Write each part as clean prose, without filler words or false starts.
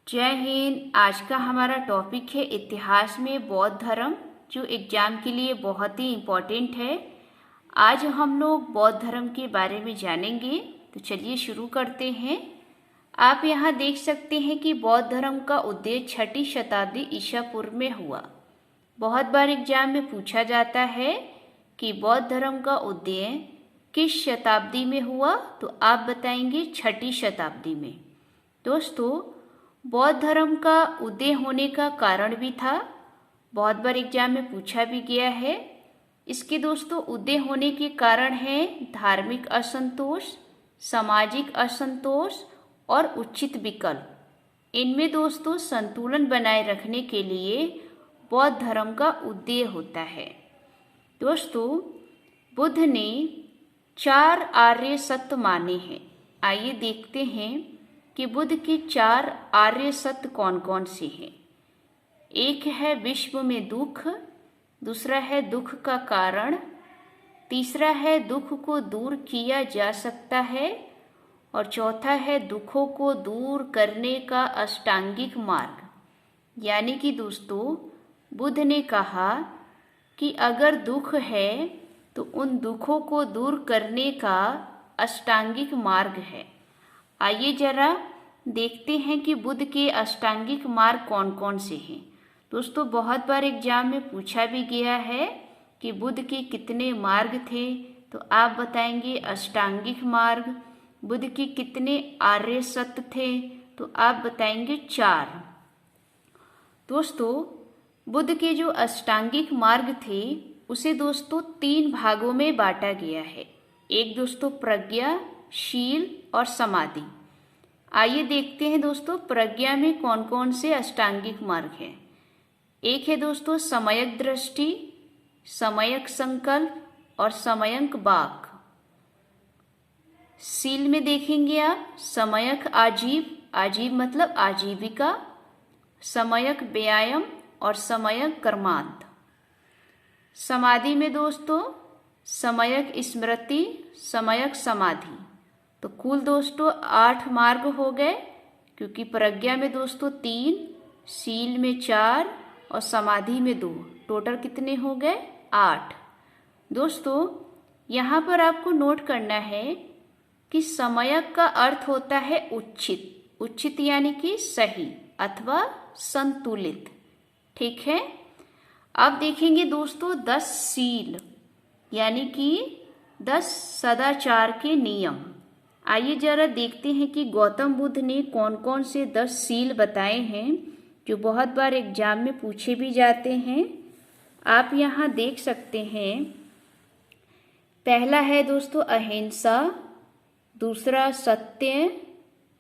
जय हिंद। आज का हमारा टॉपिक है इतिहास में बौद्ध धर्म, जो एग्जाम के लिए बहुत ही इम्पोर्टेंट है। आज हम लोग बौद्ध धर्म के बारे में जानेंगे, तो चलिए शुरू करते हैं। आप यहाँ देख सकते हैं कि बौद्ध धर्म का उदय 6ठी शताब्दी ईसा पूर्व में हुआ। बहुत बार एग्जाम में पूछा जाता है कि बौद्ध धर्म का उदय किस शताब्दी में हुआ, तो आप बताएंगे 6ठी शताब्दी में। दोस्तों, बौद्ध धर्म का उदय होने का कारण भी था, बहुत बार एग्जाम में पूछा भी गया है। इसके दोस्तों उदय होने के कारण है धार्मिक असंतोष, सामाजिक असंतोष और उचित विकल्प। इनमें दोस्तों संतुलन बनाए रखने के लिए बौद्ध धर्म का उदय होता है। दोस्तों, बुद्ध ने 4 आर्य सत्य माने हैं। आइए देखते हैं कि बुद्ध के 4 आर्य सत्य कौन कौन से हैं। एक है विश्व में दुख, दूसरा है दुख का कारण, तीसरा है दुख को दूर किया जा सकता है, और चौथा है दुखों को दूर करने का अष्टांगिक मार्ग। यानी कि दोस्तों बुद्ध ने कहा कि अगर दुख है तो उन दुखों को दूर करने का अष्टांगिक मार्ग है। आइए जरा देखते हैं कि बुद्ध के अष्टांगिक मार्ग कौन कौन से हैं। दोस्तों, बहुत बार एग्जाम में पूछा भी गया है कि बुद्ध के कितने मार्ग थे, तो आप बताएंगे अष्टांगिक मार्ग। बुद्ध के कितने आर्य सत्य थे, तो आप बताएंगे 4। दोस्तों, बुद्ध के जो अष्टांगिक मार्ग थे उसे दोस्तों 3 भागों में बांटा गया है। एक दोस्तों प्रज्ञा, शील और समाधि। आइए देखते हैं दोस्तों प्रज्ञा में कौन कौन से अष्टांगिक मार्ग हैं। एक है दोस्तों समयक दृष्टि, समयक संकल्प और समयक वाक। शील में देखेंगे आप समयक आजीव, आजीव मतलब आजीविका, समयक व्यायाम और समयक कर्मांत। समाधि में दोस्तों समयक स्मृति, समयक समाधि। तो कुल दोस्तों 8 मार्ग हो गए, क्योंकि प्रज्ञा में दोस्तों 3, शील में 4 और समाधि में 2। टोटल कितने हो गए? 8। दोस्तों, यहाँ पर आपको नोट करना है कि समयक का अर्थ होता है उचित। उचित यानी कि सही अथवा संतुलित। ठीक है। अब देखेंगे दोस्तों 10 शील, यानी कि 10 सदाचार के नियम। आइए जरा देखते हैं कि गौतम बुद्ध ने कौन कौन से 10 शील बताए हैं, जो बहुत बार एग्जाम में पूछे भी जाते हैं। आप यहाँ देख सकते हैं। पहला है दोस्तों अहिंसा, दूसरा सत्य,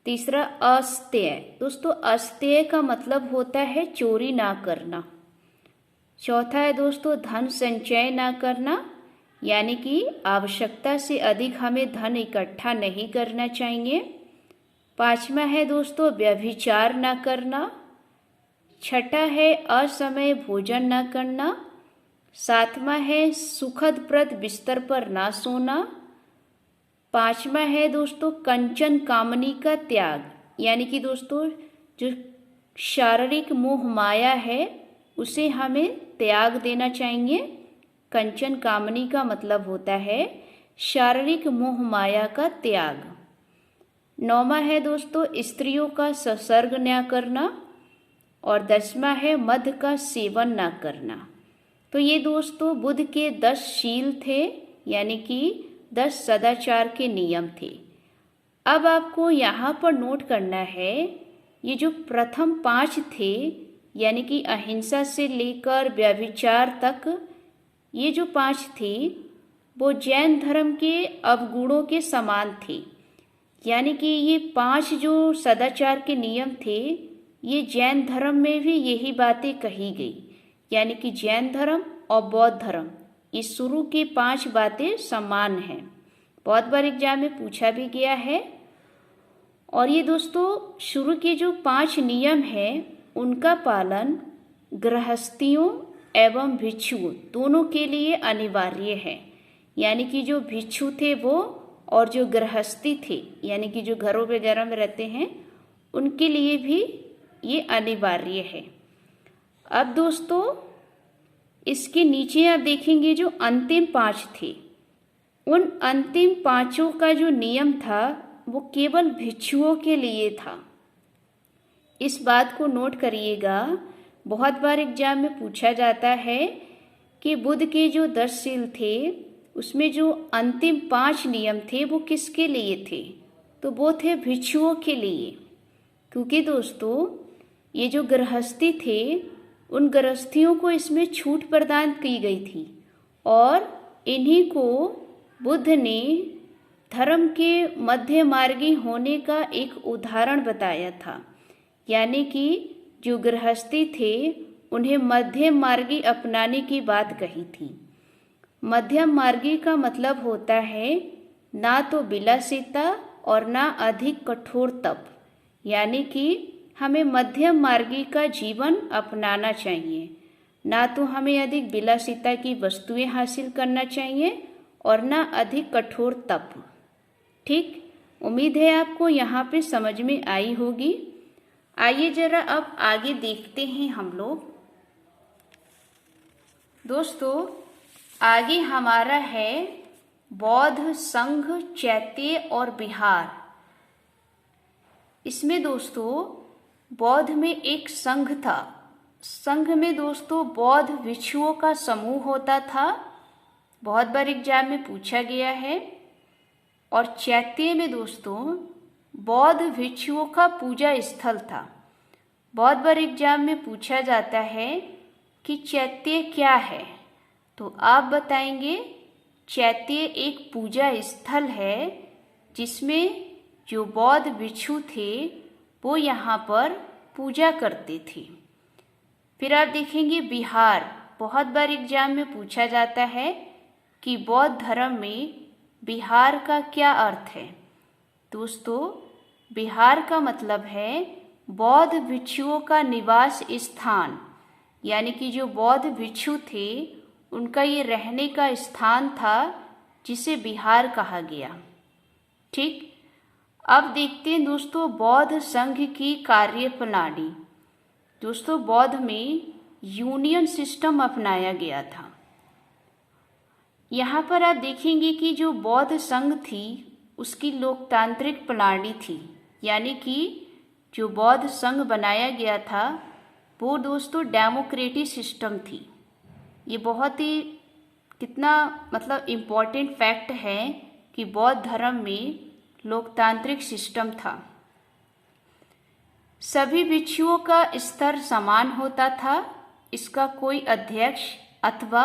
तीसरा अस्तेय। दोस्तों अस्तेय का मतलब होता है चोरी ना करना। चौथा है दोस्तों धन संचय ना करना, यानी कि आवश्यकता से अधिक हमें धन इकट्ठा नहीं करना चाहिए। 5वां है दोस्तों व्यभिचार ना करना। 6ठा है असमय भोजन ना करना। 7वां है सुखद प्रद बिस्तर पर ना सोना। 5वां है दोस्तों कंचन कामनी का त्याग, यानी कि दोस्तों जो शारीरिक मोह माया है उसे हमें त्याग देना चाहिए। कंचन कामनी का मतलब होता है शारीरिक मोह माया का त्याग। 9वां है दोस्तों स्त्रियों का संसर्ग न करना, और 10वां है मद का सेवन न करना। तो ये दोस्तों बुद्ध के 10 शील थे, यानी कि 10 सदाचार के नियम थे। अब आपको यहाँ पर नोट करना है, ये जो प्रथम 5 थे, यानी कि अहिंसा से लेकर व्यभिचार तक, ये जो 5 थी वो जैन धर्म के अवगुणों के समान थे। यानी कि ये 5 जो सदाचार के नियम थे, ये जैन धर्म में भी यही बातें कही गई। यानी कि जैन धर्म और बौद्ध धर्म, ये शुरू के 5 बातें समान हैं। बहुत बार एग्जाम में पूछा भी गया है। और ये दोस्तों शुरू के जो 5 नियम हैं उनका पालन गृहस्थियों एवं भिक्षु दोनों के लिए अनिवार्य है। यानी कि जो भिक्षु थे वो और जो गृहस्थी थे, यानी कि जो घरों वगैरह में रहते हैं, उनके लिए भी ये अनिवार्य है। अब दोस्तों इसके नीचे आप देखेंगे जो अंतिम 5 थे, उन अंतिम 5 का जो नियम था वो केवल भिक्षुओं के लिए था। इस बात को नोट करिएगा, बहुत बार एग्जाम में पूछा जाता है कि बुद्ध के जो 10 शील थे उसमें जो अंतिम 5 नियम थे वो किसके लिए थे, तो वो थे भिक्षुओं के लिए। क्योंकि दोस्तों ये जो गृहस्थी थे उन गृहस्थियों को इसमें छूट प्रदान की गई थी और इन्हीं को बुद्ध ने धर्म के मध्य मार्गी होने का एक उदाहरण बताया था। यानी कि जो गृहस्थी थे उन्हें मध्यम मार्गी अपनाने की बात कही थी। मध्यम मार्गी का मतलब होता है ना तो विलासिता और ना अधिक कठोर तप, यानी कि हमें मध्यम मार्गी का जीवन अपनाना चाहिए। ना तो हमें अधिक विलासिता की वस्तुएं हासिल करना चाहिए और ना अधिक कठोर तप। ठीक, उम्मीद है आपको यहाँ पे समझ में आई होगी। आइए जरा अब आगे देखते हैं हम लोग। दोस्तों आगे हमारा है बौद्ध संघ, चैत्य और विहार। इसमें दोस्तों बौद्ध में एक संघ था। संघ में दोस्तों बौद्ध भिक्षुओं का समूह होता था, बहुत बार एग्जाम में पूछा गया है। और चैत्य में दोस्तों बौद्ध भिक्षुओं का पूजा स्थल था। बहुत बार एग्जाम में पूछा जाता है कि चैत्य क्या है, तो आप बताएंगे चैत्य एक पूजा स्थल है जिसमें जो बौद्ध भिक्षु थे वो यहाँ पर पूजा करते थे। फिर आप देखेंगे विहार। बहुत बार एग्जाम में पूछा जाता है कि बौद्ध धर्म में विहार का क्या अर्थ है। दोस्तों विहार का मतलब है बौद्ध भिक्षुओं का निवास स्थान, यानी कि जो बौद्ध भिक्षु थे उनका ये रहने का स्थान था जिसे विहार कहा गया। ठीक, अब देखते हैं दोस्तों बौद्ध संघ की कार्यप्रणाली। दोस्तों बौद्ध में यूनियन सिस्टम अपनाया गया था। यहाँ पर आप देखेंगे कि जो बौद्ध संघ थी उसकी लोकतांत्रिक प्रणाली थी, यानी कि जो बौद्ध संघ बनाया गया था वो दोस्तों डेमोक्रेटिक सिस्टम थी। ये बहुत ही कितना मतलब इम्पोर्टेंट फैक्ट है कि बौद्ध धर्म में लोकतांत्रिक सिस्टम था। सभी भिक्षुओं का स्तर समान होता था। इसका कोई अध्यक्ष अथवा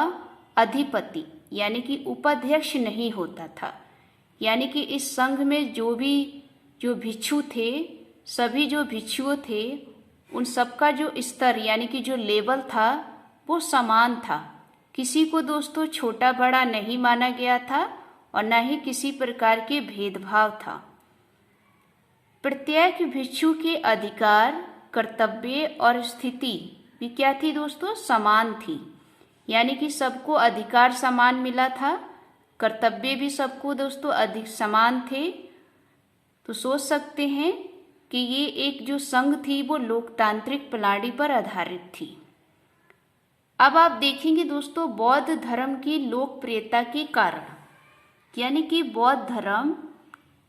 अधिपति यानी कि उपाध्यक्ष नहीं होता था। यानी कि इस संघ में जो भिक्षु थे, सभी जो भिक्षुओं थे उन सबका जो स्तर यानी कि जो लेवल था वो समान था। किसी को दोस्तों छोटा बड़ा नहीं माना गया था और न ही किसी प्रकार के भेदभाव था। प्रत्येक भिक्षु के अधिकार, कर्तव्य और स्थिति भी क्या थी दोस्तों, समान थी। यानी कि सबको अधिकार समान मिला था, कर्तव्य भी सबको दोस्तों अधिक समान थे। तो सोच सकते हैं कि ये एक जो संघ थी वो लोकतांत्रिक प्रणाली पर आधारित थी। अब आप देखेंगे दोस्तों बौद्ध धर्म की लोकप्रियता के कारण, यानी कि बौद्ध धर्म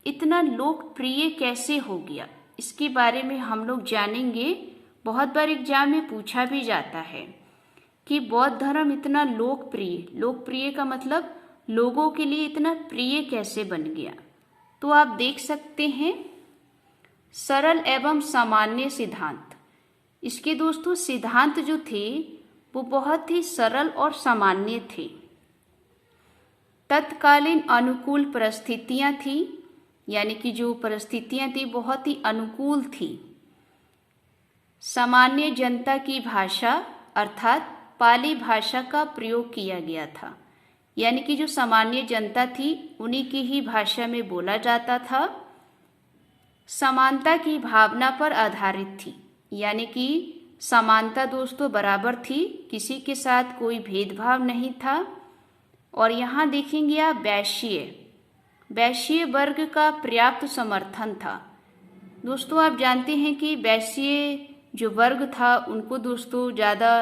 इतना लोकप्रिय कैसे हो गया, इसके बारे में हम लोग जानेंगे। बहुत बार एग्जाम में पूछा भी जाता है कि बौद्ध धर्म इतना लोकप्रिय का मतलब लोगों के लिए इतना प्रिय कैसे बन गया। तो आप देख सकते हैं सरल एवं सामान्य सिद्धांत। इसके दोस्तों सिद्धांत जो थे वो बहुत ही सरल और सामान्य थे। तत्कालीन अनुकूल परिस्थितियां थी, यानी कि जो परिस्थितियां थी बहुत ही अनुकूल थी। सामान्य जनता की भाषा अर्थात पाली भाषा का प्रयोग किया गया था। यानी कि जो सामान्य जनता थी उन्हीं की ही भाषा में बोला जाता था। समानता की भावना पर आधारित थी, यानी कि समानता दोस्तों बराबर थी, किसी के साथ कोई भेदभाव नहीं था। और यहाँ देखेंगे आप वैश्य वर्ग का पर्याप्त समर्थन था। दोस्तों आप जानते हैं कि वैश्य जो वर्ग था उनको दोस्तों ज़्यादा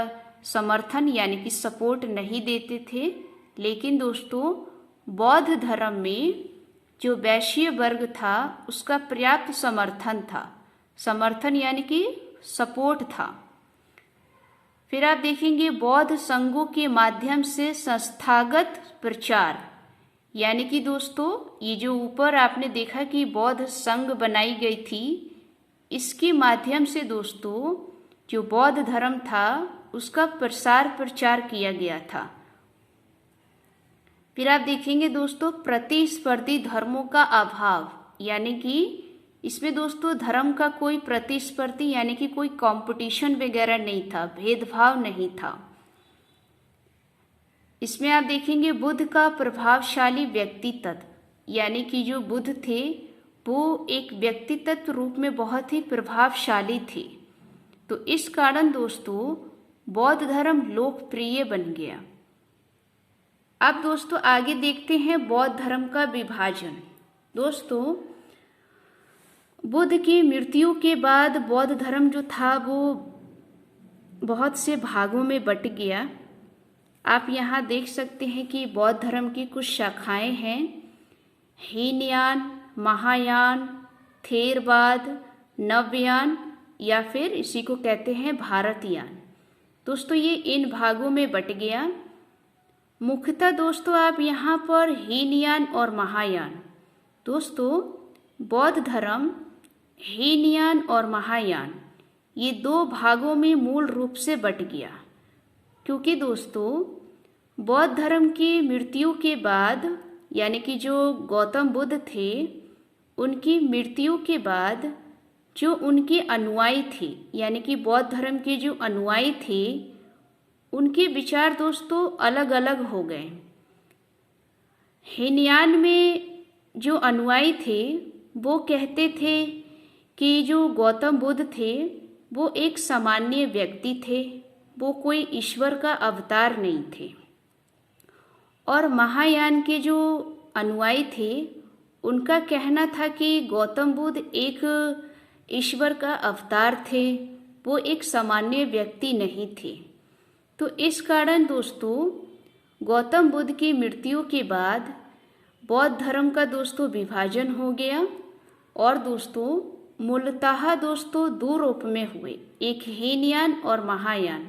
समर्थन यानी कि सपोर्ट नहीं देते थे। लेकिन दोस्तों बौद्ध धर्म में जो वैश्य वर्ग था उसका पर्याप्त समर्थन था। समर्थन यानी कि सपोर्ट था। फिर आप देखेंगे बौद्ध संघों के माध्यम से संस्थागत प्रचार, यानी कि दोस्तों ये जो ऊपर आपने देखा कि बौद्ध संघ बनाई गई थी, इसके माध्यम से दोस्तों जो बौद्ध धर्म था उसका प्रसार प्रचार किया गया था। फिर आप देखेंगे दोस्तों प्रतिस्पर्धी धर्मों का अभाव, यानी कि इसमें दोस्तों धर्म का कोई प्रतिस्पर्धी यानी कि कोई कंपटीशन वगैरह नहीं था, भेदभाव नहीं था। इसमें आप देखेंगे बुद्ध का प्रभावशाली व्यक्तित्व, यानी कि जो बुद्ध थे वो एक व्यक्तित्व रूप में बहुत ही प्रभावशाली थे। तो इस कारण दोस्तों बौद्ध धर्म लोकप्रिय बन गया। अब दोस्तों आगे देखते हैं बौद्ध धर्म का विभाजन। दोस्तों बुद्ध की मृत्यु के बाद बौद्ध धर्म जो था वो बहुत से भागों में बट गया। आप यहाँ देख सकते हैं कि बौद्ध धर्म की कुछ शाखाएं हैं, हीनयान, महायान, थेरवाद, नवयान या फिर इसी को कहते हैं भारतयान। दोस्तों ये इन भागों में बट गया। मुख्यतः दोस्तों आप यहाँ पर हीनयान और महायान, दोस्तों बौद्ध धर्म हीनयान और महायान ये दो भागों में मूल रूप से बट गया, क्योंकि दोस्तों बौद्ध धर्म की मृत्यु के बाद यानी कि जो गौतम बुद्ध थे उनकी मृत्यु के बाद जो उनके अनुयायी थे यानी कि बौद्ध धर्म के जो अनुयायी थे उनके विचार दोस्तों अलग अलग हो गए। हीनयान में जो अनुयायी थे वो कहते थे कि जो गौतम बुद्ध थे वो एक सामान्य व्यक्ति थे, वो कोई ईश्वर का अवतार नहीं थे। और महायान के जो अनुयायी थे उनका कहना था कि गौतम बुद्ध एक ईश्वर का अवतार थे, वो एक सामान्य व्यक्ति नहीं थे। तो इस कारण दोस्तों गौतम बुद्ध की मृत्यु के बाद बौद्ध धर्म का दोस्तों विभाजन हो गया और दोस्तों मूलतः दोस्तों दो रूप में हुए, एक हीनयान और महायान।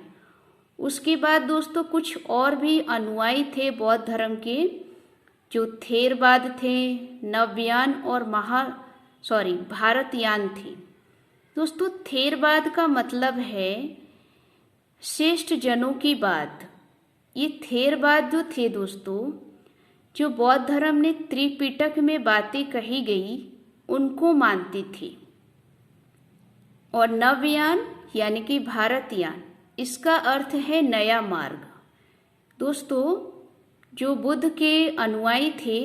उसके बाद दोस्तों कुछ और भी अनुयायी थे बौद्ध धर्म के, जो थेरवाद थे, नवयान और भारतयान थे। दोस्तों थेरवाद का मतलब है श्रेष्ठ जनों की बात। ये थेरवाद जो थे दोस्तों, जो बौद्ध धर्म ने त्रिपिटक में बातें कही गई उनको मानती थी। और नवयान यानी कि भारतयान, इसका अर्थ है नया मार्ग। दोस्तों जो बुद्ध के अनुयायी थे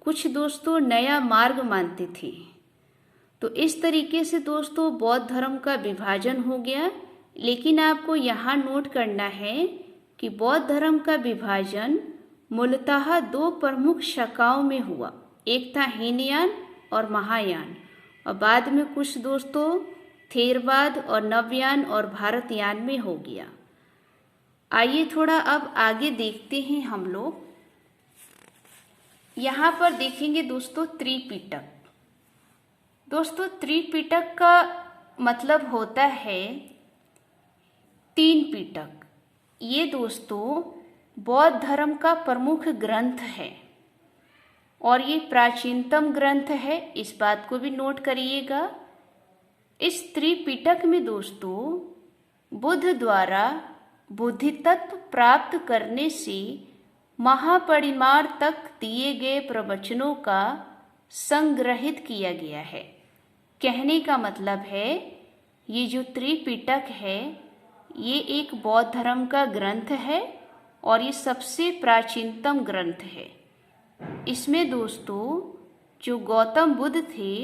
कुछ दोस्तों नया मार्ग मानते थे। तो इस तरीके से दोस्तों बौद्ध धर्म का विभाजन हो गया। लेकिन आपको यहाँ नोट करना है कि बौद्ध धर्म का विभाजन मूलतः दो प्रमुख शाखाओं में हुआ, एक था हीनयान और महायान, और बाद में कुछ दोस्तों थेरवाद और नवयान और भारतयान में हो गया। आइए थोड़ा अब आगे देखते हैं हम लोग। यहाँ पर देखेंगे दोस्तों त्रिपिटक। दोस्तों त्रिपिटक का मतलब होता है तीन पिटक। ये दोस्तों बौद्ध धर्म का प्रमुख ग्रंथ है और ये प्राचीनतम ग्रंथ है, इस बात को भी नोट करिएगा। इस त्रिपिटक में दोस्तों बुद्ध द्वारा बुद्धितत्व प्राप्त करने से महापरिनिर्वाण तक दिए गए प्रवचनों का संग्रहित किया गया है। कहने का मतलब है ये जो त्रिपिटक है ये एक बौद्ध धर्म का ग्रंथ है और ये सबसे प्राचीनतम ग्रंथ है। इसमें दोस्तों जो गौतम बुद्ध थे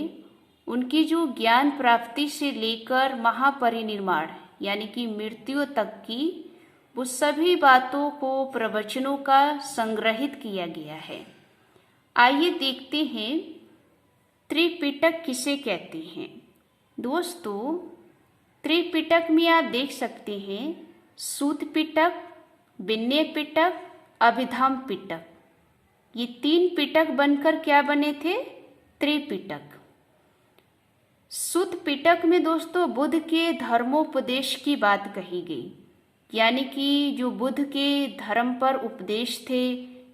उनकी जो ज्ञान प्राप्ति से लेकर महापरिनिर्वाण यानी कि मृत्यु तक की वो सभी बातों को प्रवचनों का संग्रहित किया गया है। आइए देखते हैं त्रिपिटक किसे कहते हैं। दोस्तों त्रिपिटक पिटक में आप देख सकते हैं सूत पिटक, विनय पिटक, अभिधम पिटक। ये 3 पिटक बनकर क्या बने थे? त्रिपिटक। सूत पिटक में दोस्तों बुद्ध के धर्मोपदेश की बात कही गई, यानी कि जो बुद्ध के धर्म पर उपदेश थे,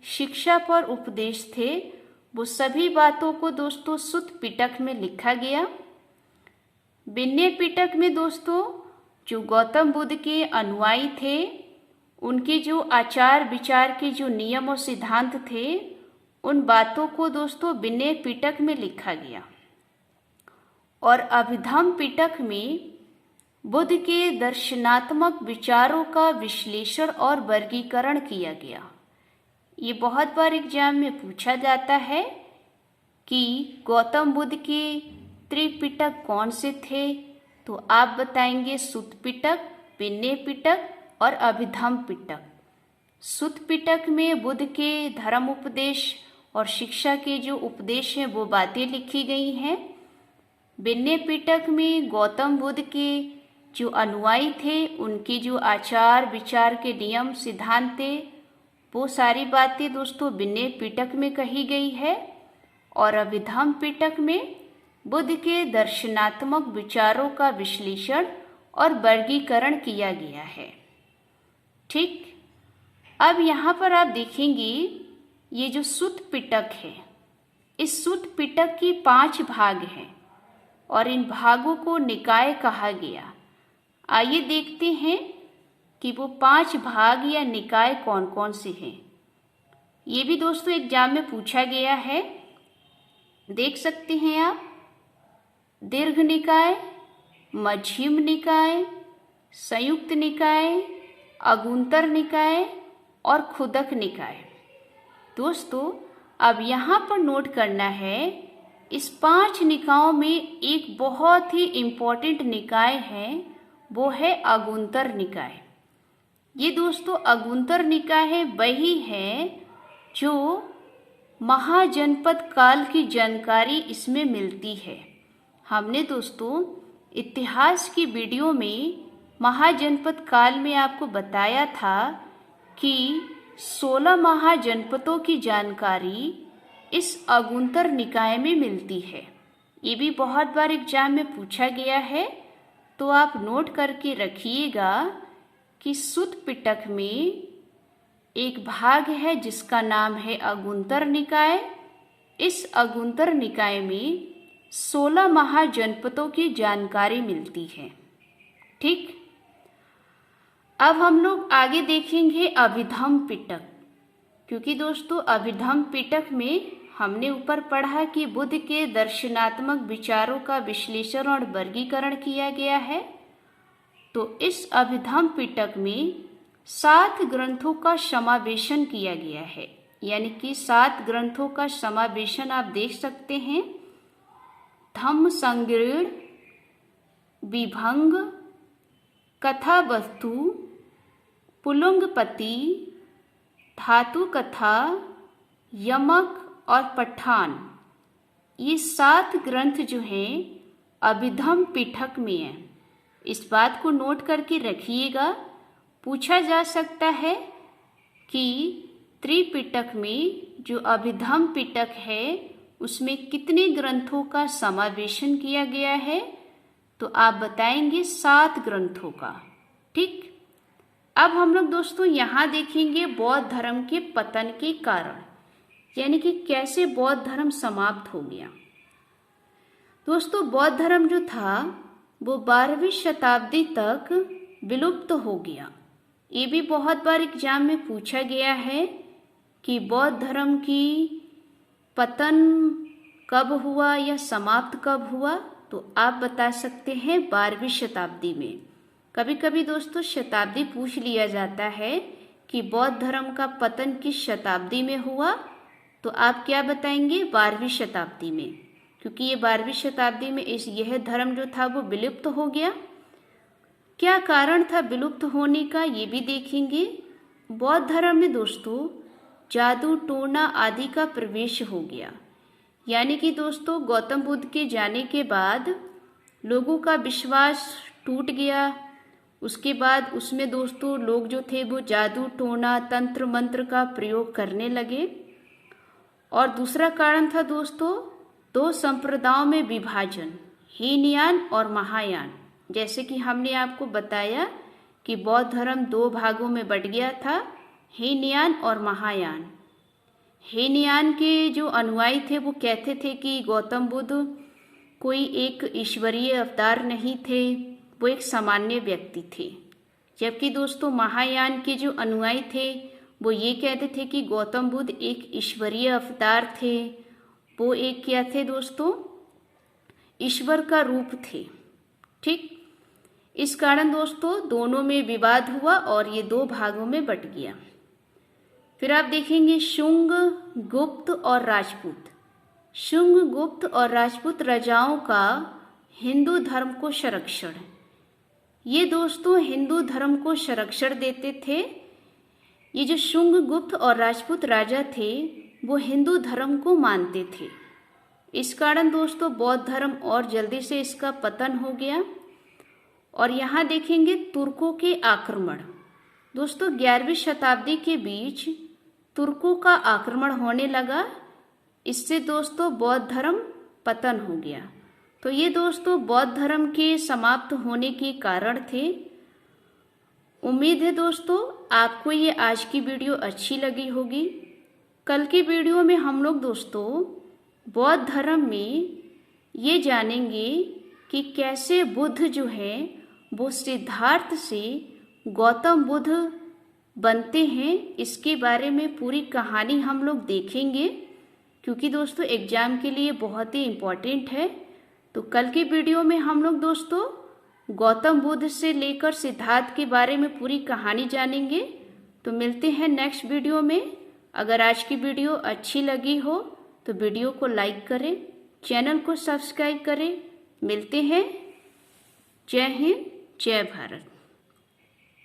शिक्षा पर उपदेश थे, वो सभी बातों को दोस्तों सूत पिटक में लिखा गया। विनय पिटक में दोस्तों जो गौतम बुद्ध के अनुयायी थे, उनके जो आचार विचार के जो नियम और सिद्धांत थे, उन बातों को दोस्तों विनय पिटक में लिखा गया। और अभिधम पिटक में बुद्ध के दर्शनात्मक विचारों का विश्लेषण और वर्गीकरण किया गया। ये बहुत बार एग्जाम में पूछा जाता है कि गौतम बुद्ध के त्रिपिटक कौन से थे, तो आप बताएंगे सूत पिटक, विनय पिटक और अभिधम पिटक। सूत पिटक में बुद्ध के धर्म उपदेश और शिक्षा के जो उपदेश हैं वो बातें लिखी गई हैं। विनय पिटक में गौतम बुद्ध के जो अनुयायी थे, उनके जो आचार विचार के नियम सिद्धांत थे, वो सारी बातें दोस्तों विनय पिटक में कही गई है। और अभिधम पिटक में बुद्ध के दर्शनात्मक विचारों का विश्लेषण और वर्गीकरण किया गया है। ठीक, अब यहाँ पर आप देखेंगे ये जो सूत पिटक है, इस सूत पिटक की 5 भाग हैं और इन भागों को निकाय कहा गया। आइए देखते हैं कि वो 5 भाग या निकाय कौन कौन से हैं। ये भी दोस्तों एग्जाम में पूछा गया है, देख सकते हैं आप। दीर्घ निकाय, मध्यम निकाय, संयुक्त निकाय, अगुंतर निकाय और खुदक निकाय। दोस्तों अब यहाँ पर नोट करना है, इस 5 निकायों में एक बहुत ही इम्पोर्टेंट निकाय है, वो है अगुंतर निकाय। ये दोस्तों अगुंतर निकाय है, वही है जो महाजनपद काल की जानकारी इसमें मिलती है। हमने दोस्तों इतिहास की वीडियो में महाजनपद काल में आपको बताया था कि 16 महाजनपदों की जानकारी इस अगुंतर निकाय में मिलती है। ये भी बहुत बार एग्जाम में पूछा गया है, तो आप नोट करके रखिएगा कि सूत पिटक में एक भाग है जिसका नाम है अगुंतर निकाय। इस अगुंतर निकाय में 16 महाजनपदों की जानकारी मिलती है। ठीक, अब हम लोग आगे देखेंगे अभिधम पिटक, क्योंकि दोस्तों अभिधम पिटक में हमने ऊपर पढ़ा कि बुद्ध के दर्शनात्मक विचारों का विश्लेषण और वर्गीकरण किया गया है। तो इस अभिधम पिटक में 7 ग्रंथों का समावेशन किया गया है, यानी कि 7 ग्रंथों का समावेशन आप देख सकते हैं। धम्म संग्रहण, विभंग, कथा वस्तु, पुलुंगपति, धातु कथा, यमक और पठान, ये 7 ग्रंथ जो हैं अभिधम पिटक में हैं। इस बात को नोट करके रखिएगा, पूछा जा सकता है कि त्रिपिटक में जो अभिधम पिटक है उसमें कितने ग्रंथों का समावेशन किया गया है, तो आप बताएंगे 7 ग्रंथों का। ठीक, अब हम लोग दोस्तों यहाँ देखेंगे बौद्ध धर्म के पतन के कारण, यानी कि कैसे बौद्ध धर्म समाप्त हो गया। दोस्तों बौद्ध धर्म जो था वो 12वीं शताब्दी तक विलुप्त हो गया। ये भी बहुत बार एग्जाम में पूछा गया है कि बौद्ध धर्म की पतन कब हुआ या समाप्त कब हुआ, तो आप बता सकते हैं 12वीं शताब्दी में। कभी कभी दोस्तों शताब्दी पूछ लिया जाता है कि बौद्ध धर्म का पतन किस शताब्दी में हुआ, तो आप क्या बताएंगे? 12वीं शताब्दी में, क्योंकि ये 12वीं शताब्दी में यह धर्म जो था वो विलुप्त हो गया। क्या कारण था विलुप्त होने का, ये भी देखेंगे। बौद्ध धर्म में दोस्तों जादू टोना आदि का प्रवेश हो गया, यानी कि दोस्तों गौतम बुद्ध के जाने के बाद लोगों का विश्वास टूट गया। उसके बाद उसमें दोस्तों लोग जो थे वो जादू टोना तंत्र मंत्र का प्रयोग करने लगे। और दूसरा कारण था दोस्तों दो संप्रदायों में विभाजन, हीनयान और महायान। जैसे कि हमने आपको बताया कि बौद्ध धर्म दो भागों में बट गया था, हीनयान और महायान। हीनयान के जो अनुयायी थे वो कहते थे कि गौतम बुद्ध कोई एक ईश्वरीय अवतार नहीं थे, वो एक सामान्य व्यक्ति थे। जबकि दोस्तों महायान के जो अनुयायी थे वो ये कहते थे कि गौतम बुद्ध एक ईश्वरीय अवतार थे, वो एक क्या थे दोस्तों, ईश्वर का रूप थे। ठीक, इस कारण दोस्तों दोनों में विवाद हुआ और ये दो भागों में बट गया। फिर आप देखेंगे शुंग, गुप्त और राजपूत। शुंग, गुप्त और राजपूत राजाओं का हिंदू धर्म को संरक्षण, ये दोस्तों हिंदू धर्म को संरक्षण देते थे। ये जो शुंग, गुप्त और राजपूत राजा थे वो हिंदू धर्म को मानते थे। इस कारण दोस्तों बौद्ध धर्म और जल्दी से इसका पतन हो गया। और यहाँ देखेंगे तुर्कों के आक्रमण। दोस्तों 11वीं शताब्दी के बीच तुर्कों का आक्रमण होने लगा, इससे दोस्तों बौद्ध धर्म पतन हो गया। तो ये दोस्तों बौद्ध धर्म के समाप्त होने के कारण थे। उम्मीद है दोस्तों आपको ये आज की वीडियो अच्छी लगी होगी। कल की वीडियो में हम लोग दोस्तों बौद्ध धर्म में ये जानेंगे कि कैसे बुद्ध जो है वो सिद्धार्थ से गौतम बुद्ध बनते हैं। इसके बारे में पूरी कहानी हम लोग देखेंगे, क्योंकि दोस्तों एग्जाम के लिए बहुत ही इम्पोर्टेंट है। तो कल की वीडियो में हम लोग दोस्तों गौतम बुद्ध से लेकर सिद्धार्थ के बारे में पूरी कहानी जानेंगे। तो मिलते हैं नेक्स्ट वीडियो में। अगर आज की वीडियो अच्छी लगी हो तो वीडियो को लाइक करें, चैनल को सब्सक्राइब करें। मिलते हैं। जय हिंद, जय भारत।